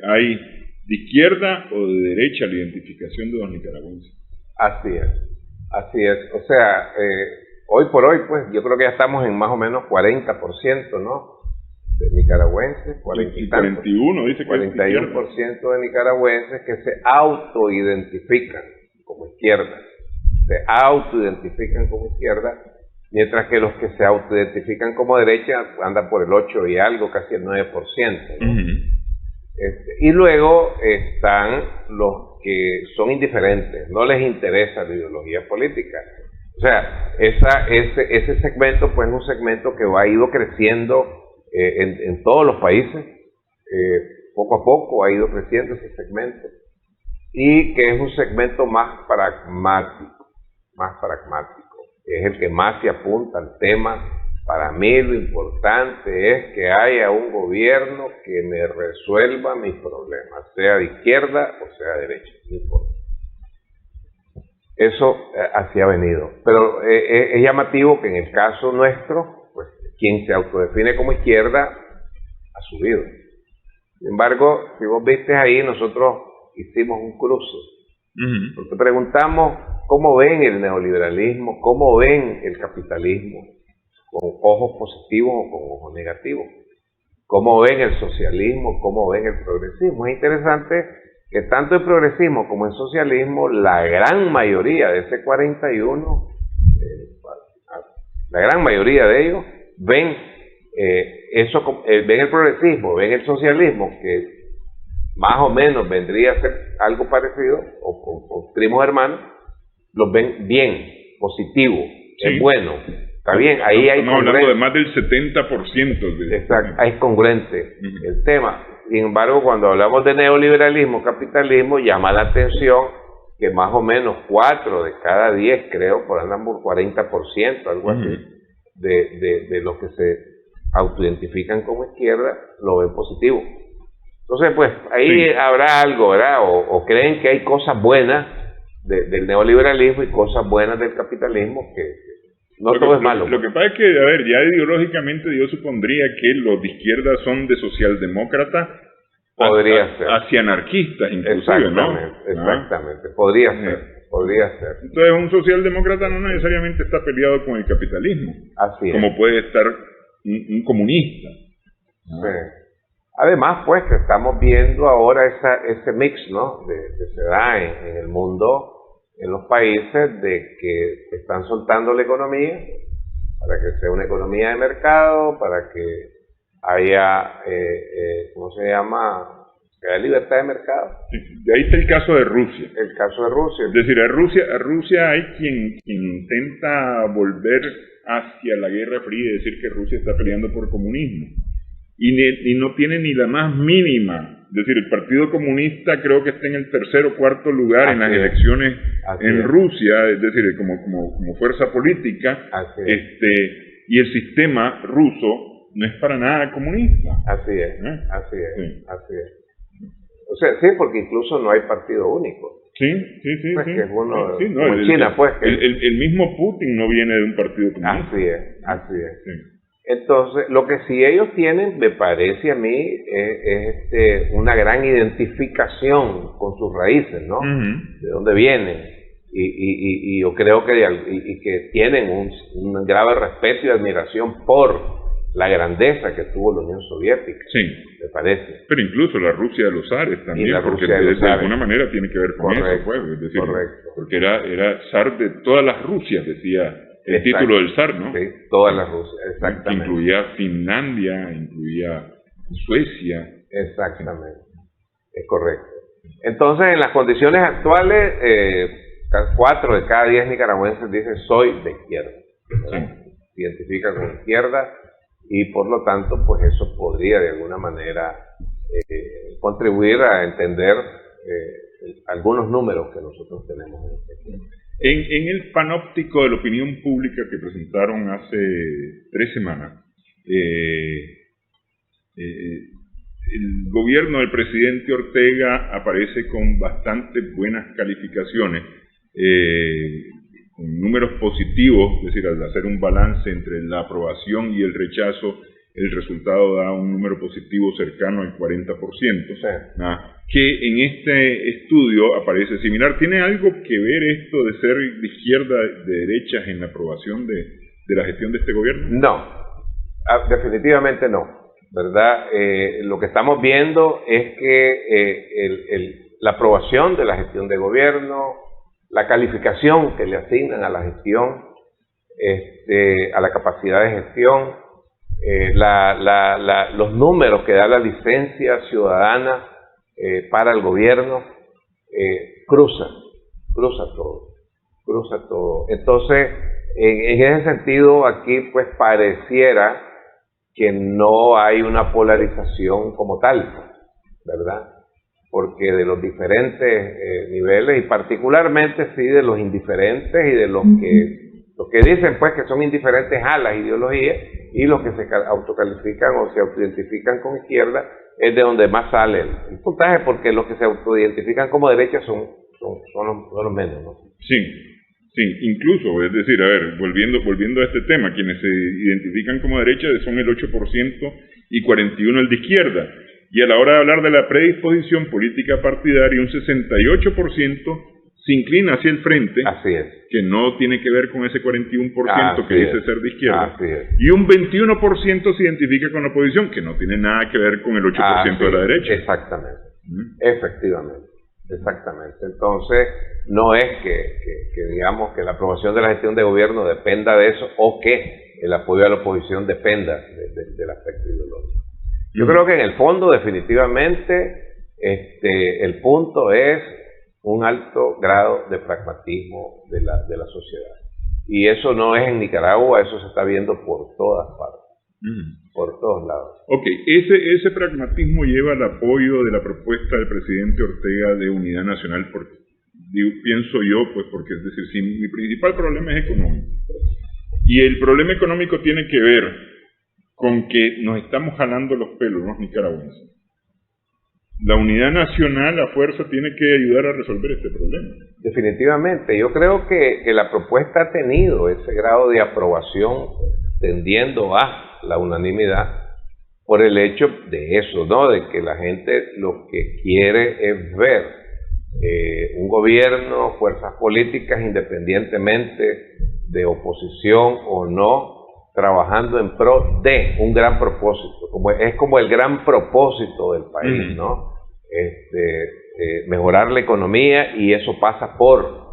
hay de izquierda o de derecha la identificación de los nicaragüenses. Así es. O sea, hoy por hoy, pues, yo creo que ya estamos en más o menos 40%, ¿no? de nicaragüenses, 40 y tantos, 41, dice que 41% de nicaragüenses que se autoidentifican como izquierda. Se autoidentifican como izquierda, mientras que los que se autoidentifican como derecha andan por el 8 y algo, casi el 9%, ¿no? Y luego están los que son indiferentes, no les interesa la ideología política. O sea, ese segmento pues es un segmento que ha ido creciendo en todos los países, poco a poco ha ido creciendo ese segmento, y que es un segmento más pragmático, es el que más se apunta al tema. Para mí lo importante es que haya un gobierno que me resuelva mis problemas, sea de izquierda o sea de derecha, no importa. Eso así ha venido. Pero es llamativo que en el caso nuestro, pues quien se autodefine como izquierda ha subido. Sin embargo, si vos viste ahí, nosotros hicimos un cruce. Porque preguntamos cómo ven el neoliberalismo, cómo ven el capitalismo, con ojos positivos o con ojos negativos. ¿Cómo ven el socialismo? ¿Cómo ven el progresismo? Es interesante que tanto en progresismo como en socialismo, la gran mayoría de ese 41, la gran mayoría de ellos ven ven el progresismo, ven el socialismo, que más o menos vendría a ser algo parecido, o primos hermanos, los ven bien, positivo, sí. Es bueno. Está bien, ahí hay estamos hablando de más del 70%. Exacto, es congruente el tema. Sin embargo, cuando hablamos de neoliberalismo, capitalismo, llama la atención que más o menos 4 de cada 10, creo, por andan por 40%, algo así, de los que se autoidentifican como izquierda, lo ven positivo. Entonces, pues, ahí habrá algo, ¿verdad? O creen que hay cosas buenas del neoliberalismo y cosas buenas del capitalismo, que no todo es malo. Lo que pasa es que, a ver, ya ideológicamente yo supondría que los de izquierda son de socialdemócrata hacia anarquistas, inclusive, exactamente, ¿no? Exactamente, podría ser. Entonces un socialdemócrata no necesariamente está peleado con el capitalismo, así como es. puede estar un comunista. Sí. Además, pues, que estamos viendo ahora ese mix, ¿no? Que se da en el mundo, en los países, de que están soltando la economía para que sea una economía de mercado, para que haya, ¿cómo se llama? Que haya libertad de mercado. Sí, de ahí está el caso de Rusia. El caso de Rusia. Es decir, a Rusia hay quien intenta volver hacia la Guerra Fría y decir que Rusia está peleando por comunismo. Y no tiene ni la más mínima. Es decir, el Partido Comunista creo que está en el 3er o 4º lugar en las elecciones en Rusia, es decir, como fuerza política, y el sistema ruso no es para nada comunista. Así es. O sea, sí, porque incluso no hay partido único. Sí. Pues que es uno, sí, no, como en China, pues. El mismo Putin no viene de un partido comunista. Así es. Sí. Entonces, lo que sí ellos tienen, me parece a mí, es una gran identificación con sus raíces, ¿no? De dónde vienen. Y yo creo que tienen un grave respeto y admiración por la grandeza que tuvo la Unión Soviética. Sí. Me parece. Pero incluso la Rusia de los zares también, porque de alguna manera tiene que ver con eso, pues. Es decir, porque era zar de todas las Rusias, decía el título del zar, ¿no? Sí, todas las Rusias, exactamente. Incluía Finlandia, incluía Suecia. Exactamente, es correcto. Entonces, en las condiciones actuales, 4 de cada 10 nicaragüenses dicen soy de izquierda. Se identifican con izquierda y por lo tanto, pues eso podría de alguna manera contribuir a entender algunos números que nosotros tenemos en este tiempo. En el panóptico de la opinión pública que presentaron hace 3 semanas, el gobierno del presidente Ortega aparece con bastante buenas calificaciones, con números positivos, es decir, al hacer un balance entre la aprobación y el rechazo, el resultado da un número positivo cercano al 40%, que en este estudio aparece similar. ¿Tiene algo que ver esto de ser de izquierda, de derechas en la aprobación de la gestión de este gobierno? No, definitivamente no. ¿verdad? Lo que estamos viendo es que la aprobación de la gestión de gobierno, la calificación que le asignan a la gestión, a la capacidad de gestión, los números que da la licencia ciudadana para el gobierno, cruza todo. Entonces, en ese sentido, aquí pues pareciera que no hay una polarización como tal, ¿verdad? Porque de los diferentes niveles, y particularmente sí de los indiferentes y de los que dicen pues que son indiferentes a las ideologías, y los que se autocalifican o se autoidentifican con izquierda, es de donde más sale el puntaje, porque los que se autoidentifican como derecha son los menos, ¿no? Sí, incluso, es decir, a ver, volviendo a este tema, quienes se identifican como derecha son el 8% y 41% el de izquierda. Y a la hora de hablar de la predisposición política partidaria, un 68% se inclina hacia el frente, así es, que no tiene que ver con ese 41% que dice ser de izquierda, así es, y un 21% se identifica con la oposición, que no tiene nada que ver con el 8% de la derecha. Exactamente, efectivamente, exactamente. Entonces, no es que digamos que la aprobación de la gestión de gobierno dependa de eso, o que el apoyo a la oposición dependa del aspecto ideológico. Yo creo que en el fondo, definitivamente, el punto es un alto grado de pragmatismo de la sociedad. Y eso no es en Nicaragua, eso se está viendo por todas partes, por todos lados. Ok, ese pragmatismo lleva al apoyo de la propuesta del presidente Ortega de unidad nacional, porque pienso yo, pues porque es decir, si mi principal problema es económico, y el problema económico tiene que ver con que nos estamos jalando los pelos los nicaragüenses. La unidad nacional a fuerza tiene que ayudar a resolver este problema. Definitivamente, yo creo que la propuesta ha tenido ese grado de aprobación tendiendo a la unanimidad por el hecho de eso, ¿no? De que la gente lo que quiere es ver un gobierno, fuerzas políticas, independientemente de oposición o no, trabajando en pro de un gran propósito, es como el gran propósito del país, ¿no? Mejorar la economía, y eso pasa por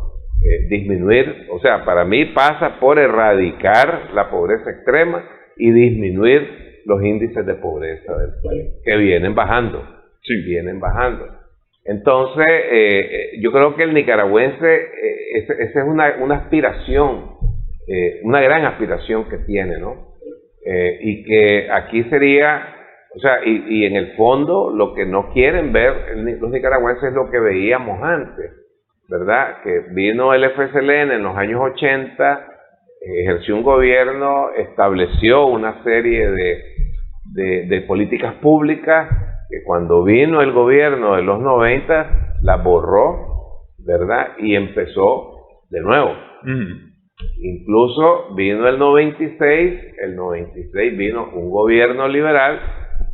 disminuir, o sea, para mí pasa por erradicar la pobreza extrema y disminuir los índices de pobreza del país, que vienen bajando, vienen bajando. Entonces, yo creo que el nicaragüense, esa es una aspiración, una gran aspiración que tiene, ¿no? Y que aquí sería, o sea, y en el fondo lo que no quieren ver los nicaragüenses es lo que veíamos antes, ¿verdad? Que vino el FSLN en los años 80, ejerció un gobierno, estableció una serie de políticas públicas, que cuando vino el gobierno de los 90 las borró, ¿verdad? Y empezó de nuevo. Incluso vino el 96 vino un gobierno liberal,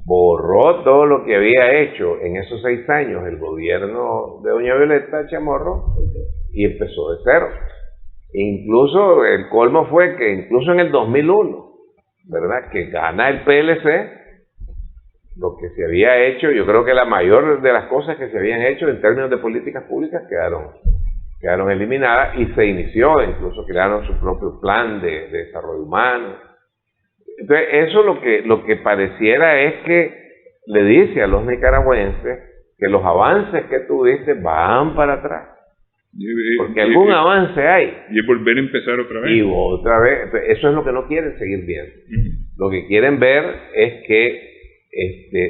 borró todo lo que había hecho en esos 6 años el gobierno de doña Violeta Chamorro y empezó de cero. Incluso el colmo fue que incluso en el 2001, ¿verdad? Que gana el PLC, lo que se había hecho, yo creo que la mayor de las cosas que se habían hecho en términos de políticas públicas quedaron eliminadas, y se inició, incluso crearon su propio plan de desarrollo humano. Entonces, eso lo que pareciera es que le dice a los nicaragüenses que los avances que tuviste van para atrás. Porque algún avance hay. Y es volver a empezar otra vez. Y otra vez. Eso es lo que no quieren seguir viendo. Lo que quieren ver es que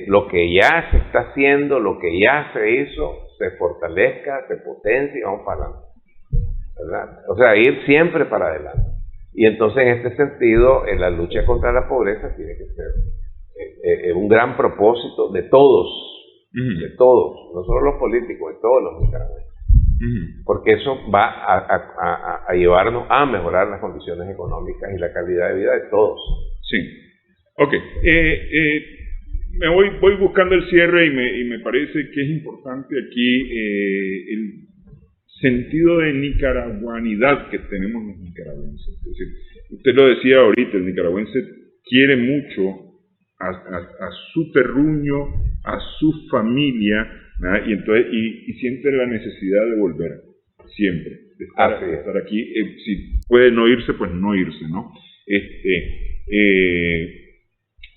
lo que ya se está haciendo, lo que ya se hizo, se fortalezca, se potencie y vamos para adelante, ¿verdad? O sea, ir siempre para adelante. Y entonces, en este sentido, en la lucha contra la pobreza tiene que ser un gran propósito de todos, no solo los políticos, de todos los nicaragüenses. Porque eso va a llevarnos a mejorar las condiciones económicas y la calidad de vida de todos. Sí. Ok. Me voy buscando el cierre y me parece que es importante aquí el sentido de nicaraguanidad que tenemos los nicaragüenses. Es decir, usted lo decía ahorita, el nicaragüense quiere mucho a su terruño, a su familia, ¿verdad? Y entonces y siente la necesidad de volver siempre, de estar aquí. Si puede no irse, pues no irse, ¿no?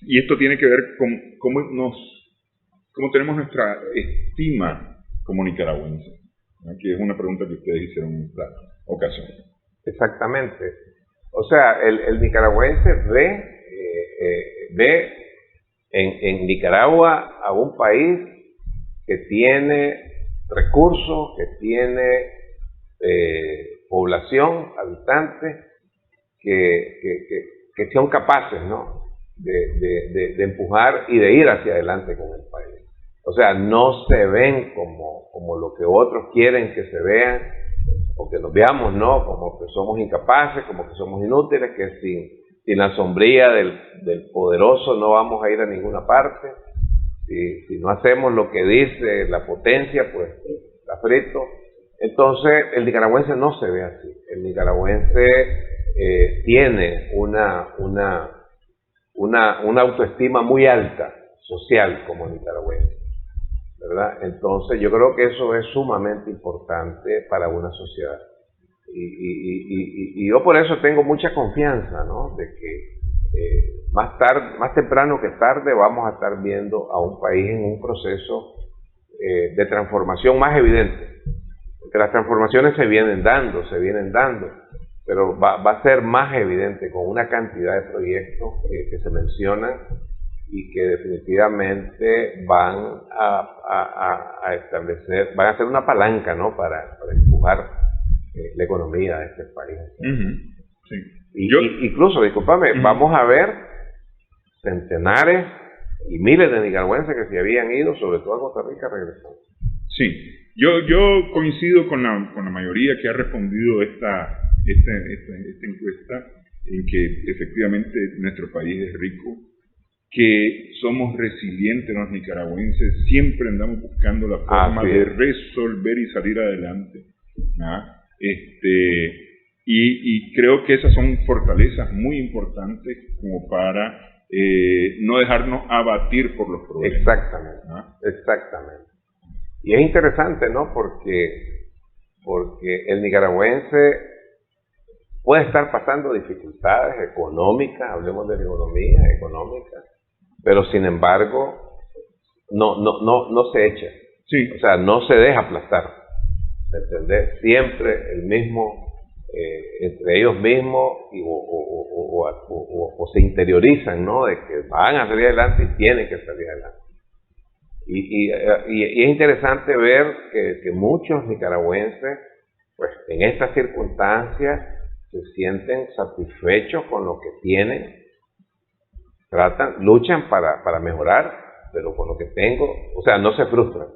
Y esto tiene que ver con cómo tenemos nuestra estima como nicaragüenses, ¿no? Que es una pregunta que ustedes hicieron en esta ocasión. Exactamente. O sea, el nicaragüense ve en Nicaragua a un país que tiene recursos, que tiene población, habitantes, que son capaces, ¿no?, de empujar y de ir hacia adelante con el país. O sea, no se ven como lo que otros quieren que se vean, o que nos veamos, ¿no?, como que somos incapaces, como que somos inútiles, que sin la sombría del poderoso no vamos a ir a ninguna parte. Si no hacemos lo que dice la potencia, pues está frito. Entonces, el nicaragüense no se ve así. El nicaragüense tiene una autoestima muy alta, social, como nicaragüense, ¿verdad? Entonces, yo creo que eso es sumamente importante para una sociedad. Y yo por eso tengo mucha confianza, ¿no?, de que más temprano que tarde vamos a estar viendo a un país en un proceso de transformación más evidente. Porque las transformaciones se vienen dando, pero va a ser más evidente con una cantidad de proyectos que se mencionan y que definitivamente van a establecer, van a ser una palanca, ¿no?, para empujar la economía de este país. Sí. Incluso, discúlpame, vamos a ver centenares y miles de nicaragüenses que se habían ido, sobre todo a Costa Rica, regresando. Sí, yo coincido con la mayoría que ha respondido esta encuesta, en que efectivamente nuestro país es rico, que somos resilientes los nicaragüenses, siempre andamos buscando la forma de resolver y salir adelante, ¿no? Y creo que esas son fortalezas muy importantes como para no dejarnos abatir por los problemas. Exactamente, ¿no? Exactamente. Y es interesante, ¿no?, porque el nicaragüense puede estar pasando dificultades económicas, hablemos de la economía económica, pero sin embargo no se echa. Sí. O sea, no se deja aplastar, ¿entendés? Siempre el mismo, entre ellos mismos, o se interiorizan, ¿no?, de que van a salir adelante y tienen que salir adelante. Y es interesante ver que muchos nicaragüenses, pues en estas circunstancias, se sienten satisfechos con lo que tienen, luchan para mejorar, pero con lo que tengo, o sea, no se frustran.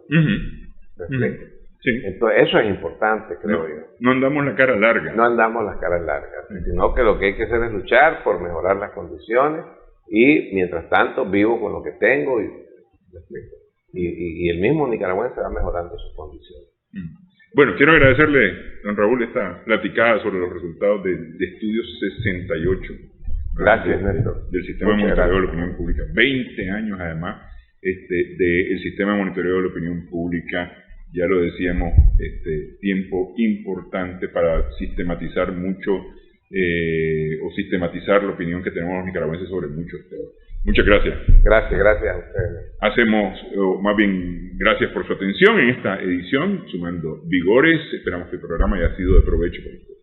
Sí. Entonces, eso es importante, creo yo. No andamos la cara larga. No andamos las caras largas, sino que lo que hay que hacer es luchar por mejorar las condiciones y, mientras tanto, vivo con lo que tengo y el mismo nicaragüense va mejorando sus condiciones. Bueno, quiero agradecerle, don Raúl, esta platicada sobre los resultados de Estudio 68. Gracias, Néstor. Del Sistema de Monitoreo de la Opinión Pública. 20 años, además, del Sistema de Monitoreo de la Opinión Pública. Ya lo decíamos, tiempo importante para sistematizar mucho o sistematizar la opinión que tenemos los nicaragüenses sobre muchos temas. Muchas gracias. Gracias a ustedes. Más bien, gracias por su atención en esta edición, Sumando Vigores. Esperamos que el programa haya sido de provecho para ustedes.